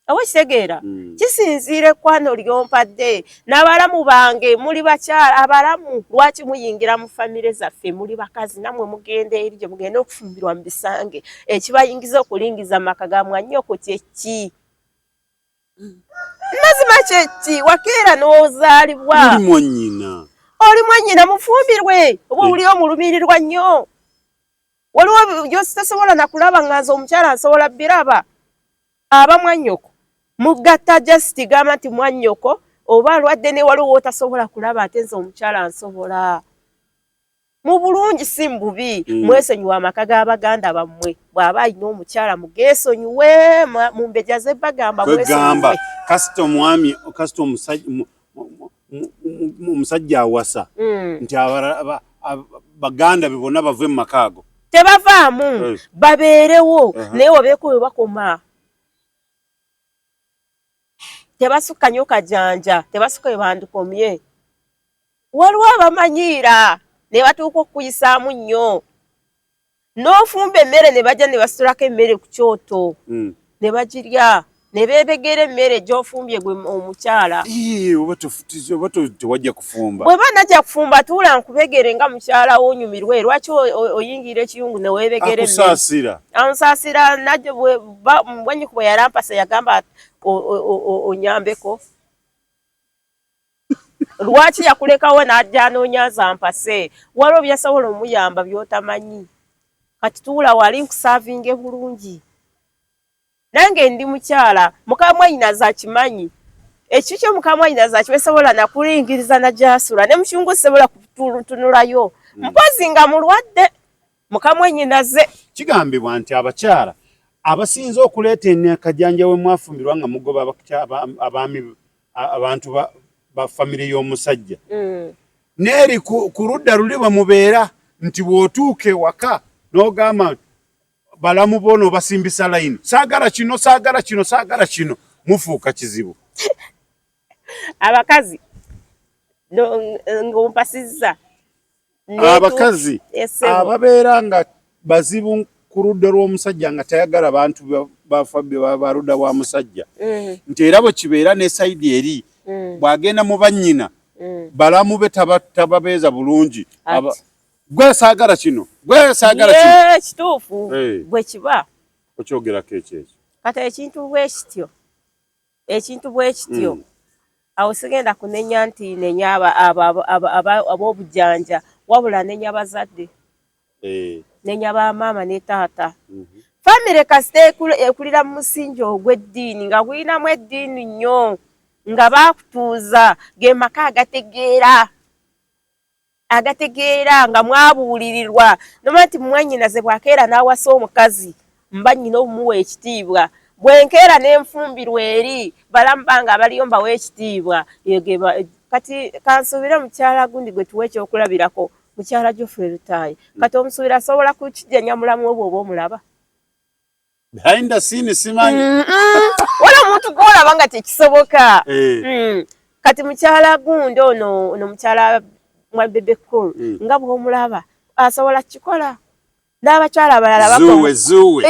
awo kitegeera kisinziire ekwano lyompadde n'abalamu bange muli bakyala abalamu lwaki muyingira mu famire zaffe muli bakazi namwe mugenda eri gye mugenda okufumbirwa mu bisange ekibayingiza okulingiza maka ga mwannyoko kyeki mazima kyeki wakeera n'ozaalibwa oli mwannyina mufumbirwe oba oli omulumirirwa nnyo waliwo gyositasobola nakulaba ngaza omukyala nsobola biraba aba mwannyoko mugatta just gamba nti mwannyoko oba alwadde ne waliwo otasobola kulaba ate nze omukyala nsobola mu bulungi si mbubi mwesonyiwa amaka g'abaganda bammwe bw'aba alina omukyala mugeesonyiwe mu mbeja ze bagamba mwesonyiwe kasita omwami kasita omusajja awasa nti baganda be bonna bave mu maka ago tebavaamu babeerewo naye obeeko we bakoma tebasuka nnyo kajanja tebasuka we bandikomye waliwo abamanyiira ne batuuka okuyisaamu nnyo n'ofumba emmere ne bajja ne basitulako emmere ku kyoto ne bagirya ne beebegera emmere gy'ofumbye gwe omukyala. Oba tewajja kufumba. Bwe banajja kufumba tuula nkubegere nga mukyala w'onyumirwe lwaki oyingira ekiyungu ne weebegera emmere. Akusaasira. Amusaasira najjo bwenyiku bwe yalampasa yagamba onyambeko. Lwaki yakulekawo n'ajja anoonyaza mpase waliwo byasobola omuyamba by'otamanyi. Kati tuula wali nkusaavinge bulungi. Nange ndi mukyala mukamwanyinaze akimanyi. Ekyo mukamwanyinaze akisobola nakulingiriza najasula ne mukyungu sobola kutunulayo. Mpozi nga mulwadde mukamwanyinaze. Kigambibwa nti abakyala abasinze okuleeta ennakajanja we mwafumbirwa nga mugoba abaami abantu ba famire y'omusajja. Neeri ku ludda luli bwe mubeera nti bw'otuuka ewaka n'ogamba balamu bono basimbisa layini. Saagala kino, saagala kino, saagala kino. Mufuuka kizibu. Abakazi ng'ompasizza. Abakazi ababeera nga bazibu ku ludda lw'omusajja nga tayagala bantu ba ludda bwa musajja. Nti era bwe kibeera ne sayidi eri bw'agenda mu bannyina balamu be tababeeza bulungi. Gwe saagala kino, gwe saagala kino. Kituufu bwe kiba. Okyogerako ekyo. Kati ekintu bwe kityo awo sigenda kunenya nti nenya ab'obujjanja wabula nenya bazadde. Nenya ba maama ne taata. Famire kasite ekulira mu musingi ogw'eddiini nga gulinamu eddiini nnyo nga baakutuuza ge maka agategeera nga mwabuulirirwa nomala nti mwannyinaze bwakeera n'awasa omukazi mba nnyina obumuwa ekitiibwa bwenkeera n'enfumbirwa eri balamu banga abaliyo mbawa ekitiibwa. Kati kansuubire mukyala gundi gwe tuwa ekyokulabirako mukyala Geoffrey Rutayi kati omusuubira asobola kukijjanya mulamu obwo oba omulaba. Behind the scene simanyi. Wala omuntu gw'olaba nga tekisoboka. Kati mukyala gundi ono mukyala mwa Bebe Cool nga bw'omulaba asobola kukikola. N'abakyala abalala bakoma. Zuwe.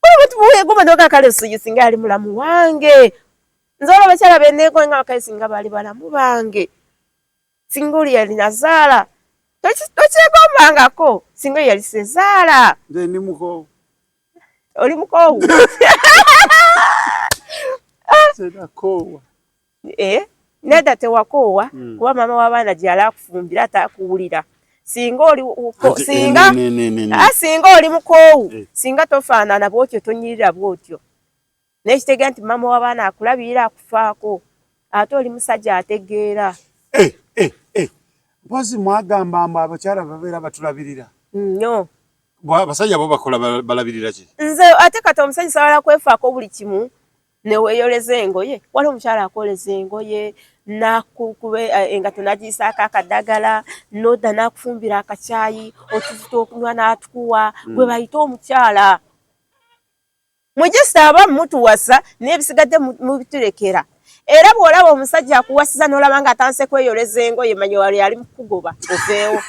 Obutubuye goma ndoka kale singa ali mulamu wange. Nzola abakyala benneego nga bakale singa bali balamu bange. Singa oli yali nazaala. Tokyegombangako singa yali sezaala. Nze ndi muko. Oli mukowu. Sedakowa. Nedda tewakoowa kuba maama w'abaana gy'ala akufumbira atakuwulira. Singa oli singa oli mukoowu singa tofaanana bw'otyo tonyirira bw'otyo. N'ekitegeera nti maama w'abaana akulabirira akufaako ate oli musajja ategeera. Mpozi mwagamba mbu abakyala babeera batulabirira. Nnyo. Abasajja bo bakola balabirira ki? Nze ate kati omusajja asobola kwefaako buli kimu ne weeyoleza engoye. Waliwo omukyala akoleza engoye n'akukube engato n'agiyisaako akadagala n'odda n'akufumbira akacaayi otuzuta okunywa n'atukuwa gwe bayita omukyala. Mujesta aba mutuwasa n'ebisigadde mubiturekera. Era bw'olaba omusajja akuwasiza n'olaba nga atanse kweyoleza engoye manya wali ali mu kugoba oveewo.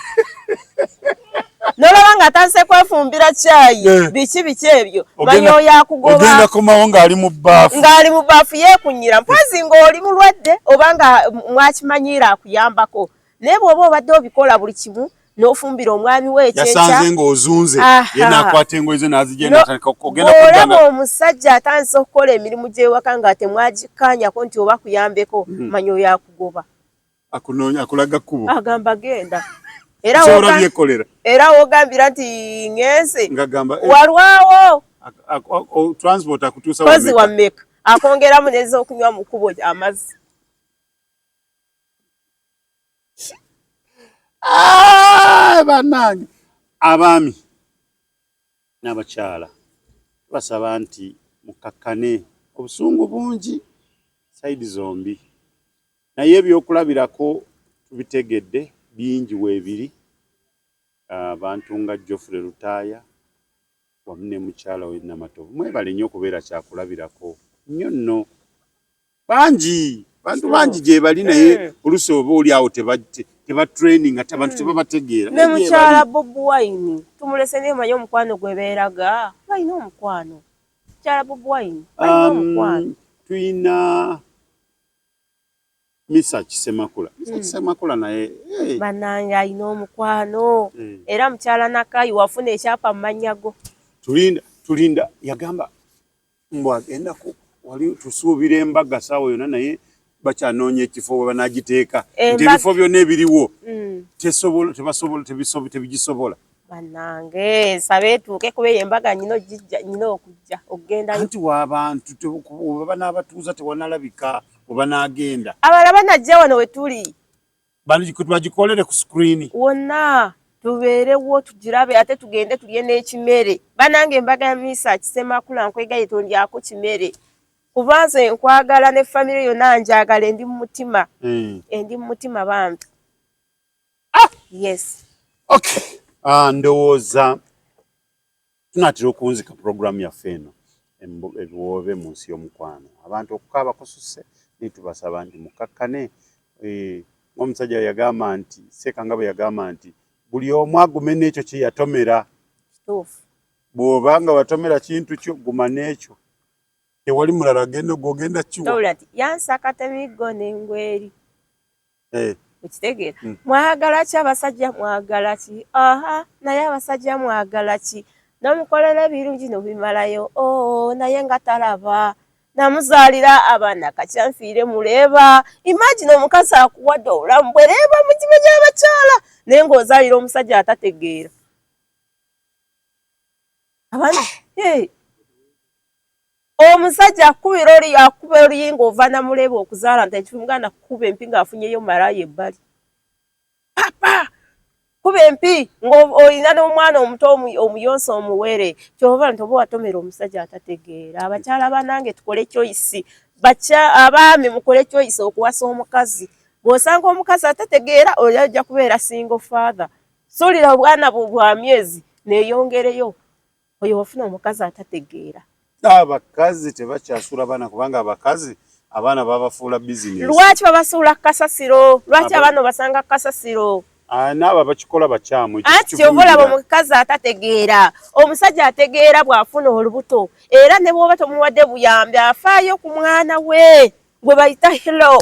N'olaba nga atanse kwefumbira caayi biki ebyo manya oyo akugoba. Ogenda komawo ng'ali mu bbaafu. Ng'ali mu bbaafu yeekunyira mpozi ng'oli mulwadde oba nga mwakimanyiira akuyambako. Naye bw'oba obadde obikola buli kimu n'ofumbira omwami w'ekyekya. Yasanze ng'ozunze ye n'akwata engoye ze n'azigenda ogenda bw'olaba omusajja atandise okukola emirimu gy'ewaka nga temwagikkaanyako nti oba kuyambeko manya oyo akugoba. Akulaga kkubo. Agamba genda. Era wogambira nti ngenze walwawo transport akutuusa kozi wa mmeka akongeramu neza okunywa mu kkubo amazzi. Bannange abaami n'abakyala basaba nti mukakkane obusungu bungi sayidi zombi naye ebyokulabirako tubitegedde bingi weebiri. Abantu nga Geoffrey Rutaaya wamu ne mukyala we Namatovu mwebale nnyo okubeera kyakulabirako nnyo nno. Bangi bantu bangi gye bali naye oluusi oba oli awo tebatraining ate abantu tebabategeera. Ne mukyala Bobi Wine tumulese naye manyi omukwano gwe beeraga balina omukwano. mukyala Bobi Wine balina omukwano. Tuyina Misa Kisemakula. Misa Kisemakula naye bannange alina omukwano era mukyala Nakayi wafuna ekyapa mu mannya go. Tulinda yagamba mbwagenda wali tusuubira embaga saawa yonna naye bakyanoonya ekifo we banagiteeka nti ebifo byonna ebiriwo tebigisobola. Bannange nsabe etuuke kuba embaga nyina okujja okugenda. Anti w'abantu oba n'abatuuza tewanalabika oba n'agenda. Abalala banajja wano we tuli. Bagikolere ku screen. Wonna tubeerewo tugirabe ate tugende tulye n'ekimere. Bannange embaga ya Misa Kisemakula nkwegaye tondyako kimere. Kuba nze nkwagala ne famire yonna njagala endi mu mutima. Endi mu mutima bambi. Yes. Okay. Ndowooza tunatera okunzika programu yaffe eno ebiwoobe mu nsi y'omukwano. Abantu okukaaba kususse nitubasaba nti mukakkane. Omusajja yagamba nti Ssekanga bwe yagamba nti buli omu agume n'ekyo kye yatomera. Bw'obanga watomera kintu kyo guma n'ekyo. Tewali mulala genda gogenda kiwa. Tawula ati yansakata emiggo n'engweri. Ekitegeera. Mwagala ki abasajja mwagala ki? Naye abasajja mwagala ki? Namukolera ebirungi n'obimalayo. Naye nga talaba. Namuzaalira abaana kacyanfiire muleba. Imagine omukazi akuwadde obulamu bwe leeba mu kibe gy'abakyala naye ng'ozaalira omusajja atategeera. Abaana omusajja akuba oluyinga ova namuleba okuzaala nti ekifumuganda kukuba empi ng'afunyeyo malaya ebbali. Papa kuba empi ng'olina n'omwana omuto omuyonsa omuwere kyova nti oba watomera omusajja atategeera. Abakyala banange tukole choice. Abaami mukole choice okuwasa omukazi. Bw'osanga omukazi atategeera oli ajja kubeera single father. Suulira obwana bwa myezi neeyongereyo. Oyo wafuna omukazi atategeera. Abakazi tebakyasuula baana kubanga abakazi abaana babafuula business. Lwaki babasuula kasasiro? Lwaki abaana basanga kasasiro? N'abo bakikola bakyamu. Ati obalaba omukazi atategeera. Omusajja ategeera bw'afuna olubuto. Era ne bw'oba tomuwadde buyambi afaayo ku mwana we gwe bayita hero.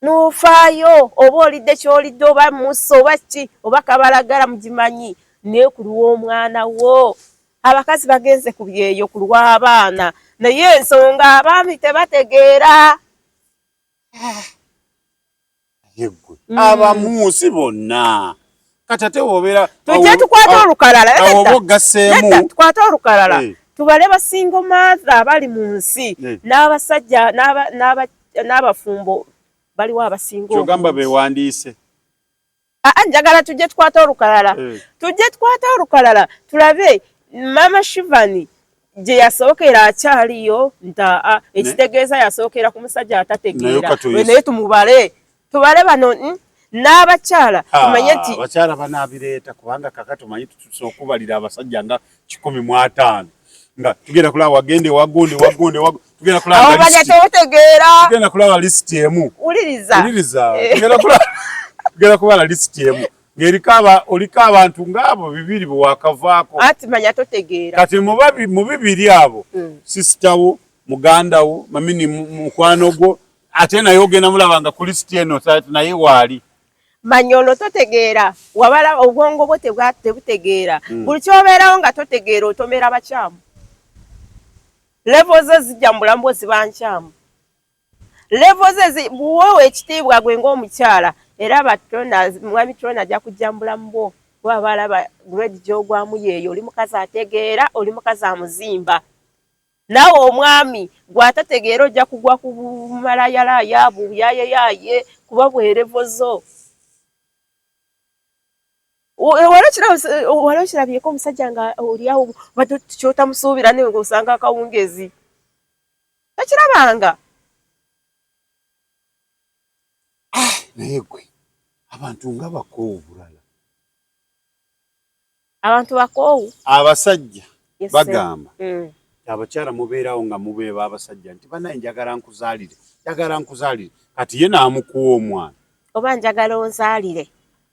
N'ofaayo oba olidde ky'olidde oba musso oba ki oba kabalagala mugimanyi neekuliwa omwana wo. Abakazi bagenze ku byeyo ku lw'abaana naye ensonga abaami tebategeera. Yegwe abamuusi bonna katate wobeera tujje tukwate olukalala obogasseemu tukwate olukalala tubale basingo maaza abali mu nsi n'abasajja n'abafumbo baliwo abasingo kyogamba bewandiise. Njagala tujje tukwate olukalala tulabe Mama Shivani gye yasookera akyaliyo nta ekitegeeza yasookera ku musajja atategeera naye tubale bano n'abakyala tumanye nti abakyala banaabireeta kubanga kaka tumanyi tutusa okubalira abasajja nga 15 nga tugenda kulaba wagende wagonde tugenda kulaba lisiti emu uliriza tugenda kulaba lisiti emu oliko abantu ng'abo bibiri bwe wakavaako. Ati manya totegeera. Kati mu bibiri abo sisitawo mugandawo mamini mukwano gwo ate naye ogenda mulaba nga ku lisiti eno naye waali. Manyono totegeera wabala obwongo bwo tebutegeera. Buli kyobeerawo nga totegeera otomera bakyamu. Levo ze zijja mu bulamu bwo ziba nkyamu. Levo ze buwowe ekitiibwa gwe ng'omukyala. Era mwami Trona ajja kujja mu bulamu bwo bw'aba alaba grade gy'ogwamu yeeyo oli mukazi ategeera oli mukazi amuzimba. Naawe omwami gw'atategeera ojja kugwa ku bumalayalaaya buyayeyaye kuba bwerevo zo. Waliwo kirabyeko omusajja nga oli awo badde kyotamusuubira naye ng'osanga akawungezi. Tokirabanga? Naye gwe abantu nga bakoowu bulala. Abantu bakoowu? Abasajja bagamba abakyala mubeerawo nga mubeeba abasajja nti banaye njagala nkuzaalire kati ye naamukuwa omwana. Oba njagala onzaalire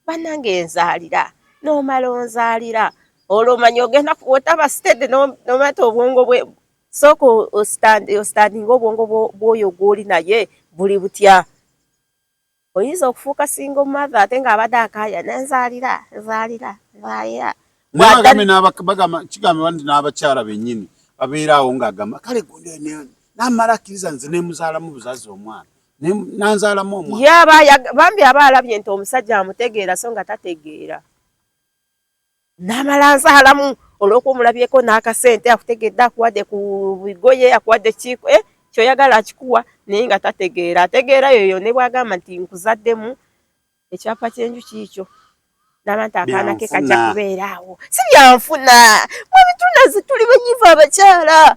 bannange enzaalira n'omala onzaalira olwo omanyi ogenda otaba sitede n'omata obwongo bwe soko standing obwongo bwoyo gwoli naye buli butya. Oyinza okufuuka single mother ate ng'abadde akaaya nenzaalira. Kigambibwa nti n'abakyala bennyini babeeraawo ng'agamba kale gundi n'amala akkiriza nze ne muzaalamu buzazi omwana nanzaalamu omwana. Bambi aba alabye nti omusajja amutegeera so nga tategeera. N'amala nzaalamu olw'okuba omulabyeko n'akasente akutegedde akuwadde ku bigoye akuwadde kiiko kyoyagala akikuwa naye nga tategeera. Ategeera yoyo ne bw'agamba nti nkuzaddemu ekyapa ky'enju kiikyo. N'abantu akaana ke kajja kubeeraawo. Si byanfuna. Mwebitunazi tuli banyiivu abakyala.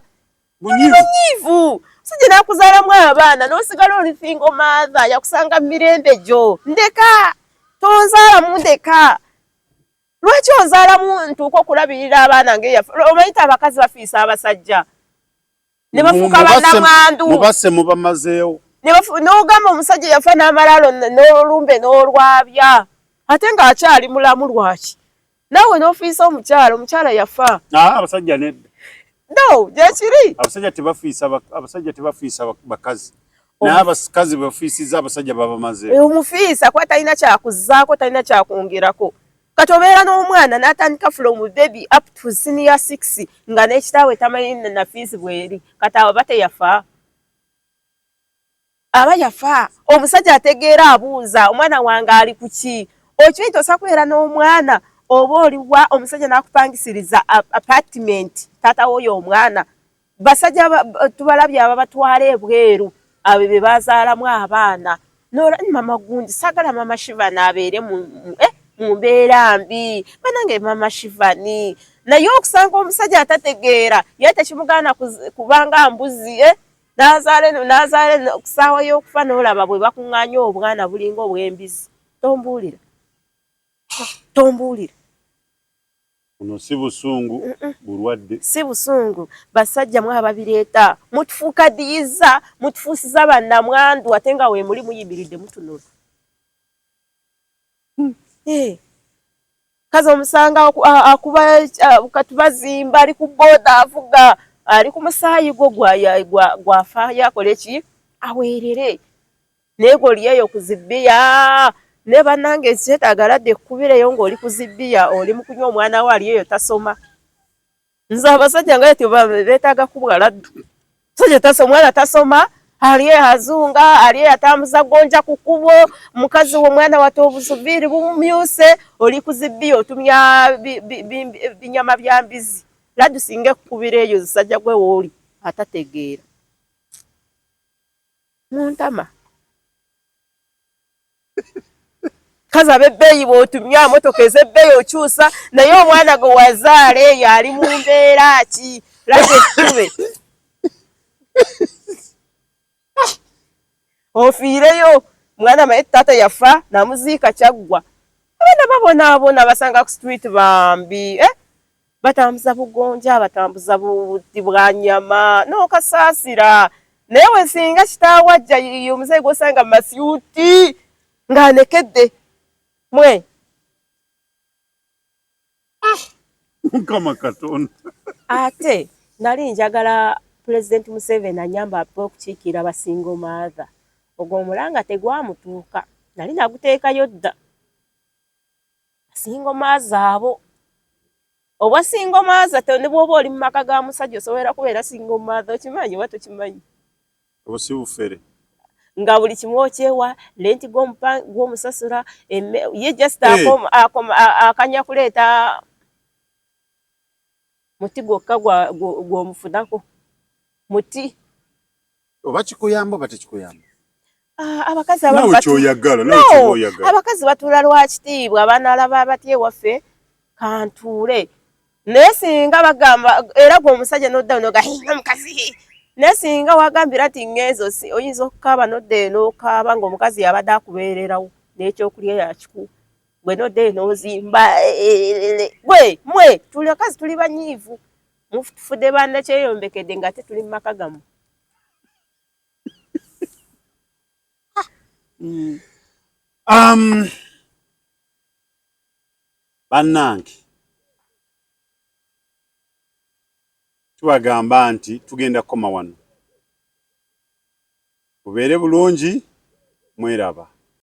Banyiivu. Sijja n'akuzaalamu abaana n'osigala oli single mother yakusanga mirembe gyo. Ndeka. Tonzaalamu ndeka. Lwaki onzaalamu ntuuka okulabirira abaana ng'eyaffe? Omayita abakazi bafiisa abasajja. Ne bafuuka bannamwandu. Mubasse mubamazeewo. N'ogamba omusajja yafa n'amalaalo n'olumbe n'olwabya. Ate ng'akyali mulamu lwaki? Naawe n'ofiisa omukyala yafa. Abasajja nedda. No, gyekiri. Abasajja tebafiisa bakazi. Naye abakazi bafiisiza abasajja babamazeewo. Omufiisa kuba talina kyakuzzaako, talina kyakwongerako. Kati obeera n'omwana n'atandika from baby up to senior 6 nga n'ekitaawe tamanyi na fees bweri. Kati abo bateyafa. Aba yafa. Omusajja ategeera abuuza omwana wange ali ku ki? Okimanyi tosobola kubeera n'omwana oba oliwa omusajja n'akupangisiriza apartment taata w'oyo omwana. Basajja tubalabye aba batwala ebweru abo be bazaalamu abaana. Mama gundi sagala mama Shiva n'abeere mu mbeera mbi. Banange mama Shivani. Naye okusanga omusajja atategeera ye tekimugaana kubanga mbuzi n'azaale okusaawa y'okufa n'olaba bwe bakuŋŋaanya obwana bulinga obw'embizi. Tombuulira. Ono si busungu bulwadde. Si busungu. Basajja mwe ababireeta. Mutufuuka diyiza, mutufuusiza bannamwandu ate nga we muli muyimiridde mutunula. Kazi omusanga akuba katubazimba ali ku booda avuga ali ku musaayi gwo gwafa yakola eki aweerere. Naye goli eyo kuzibbiya ne bannange kyetagaladde kubireyo ng'oli kuzibbiya oli mu kunywa omwana we ali eyo tasoma. Nze abasajja nga beetaaga kubwa laddu. Musajja tasoma, omwana tasoma, ali azunga, ali atambuza gonja ku kkubo, mukazi w'omwana wato obusuviiri bumumyuse, oli kuzibbiya otumya binyama bya mbizi. Laddu singa ekkubira eyo zisajja gwe wooli atategeera. Muntama. Kazi ab'ebbeeyi bw'otumya motoka ez'ebbeeyi okyusa naye omwana gwe wazaala eyo ali mu mbeera ki? Laddu ekkube. Ofiireyo mwana maye taata yafa namuziika kyaggwa. Abaana babonaabona basanga ku street bambi. Batambuza bugonja, batambuza buti bwa nnyama n'okasaasira. Naye we singa kitaawe ajja ye omusajja gw'osanga mu masyuuti ng'anekedde. Mwe. Mukama Katonda. Ate nali njagala President Museveni anyamba okukiikira abasingle mother. Ogwo omulanga tegwamutuuka. Nali naguteekayo dda. Single mother abo. Obwa single mother ne bw'oba oli mu maka ga musajja osobola kubeera single mother. Okimanyi oba tokimanyi? Obusi bufere. Nga buli kimu okyewa lenti gw'omusasula ye just akanya kuleeta muti gwokka gw'omufunako. Muti. Oba kikuyamba oba tekikuyamba? Abakazi abakazi batuula lwa kitiibwa banaalaba batya ewaffe kantuule. Naye singa bagamba era gwe omusajja n'odda noga omukazi. Naye singa wagambira ati ngezo oyinza okukaaba n'odda n'okaaba ng'omukazi yabadde akubeererawo n'ekyokulya yakiku. Gwe n'odda n'ozimba. Mwe tuli bakazi tuli banyiivu. Mufudde banne kyeyombekedde nga ate tuli mu maka gammwe. Bannange tubagamba nti tugenda koma wano. Mubeere bulungi, mweraba.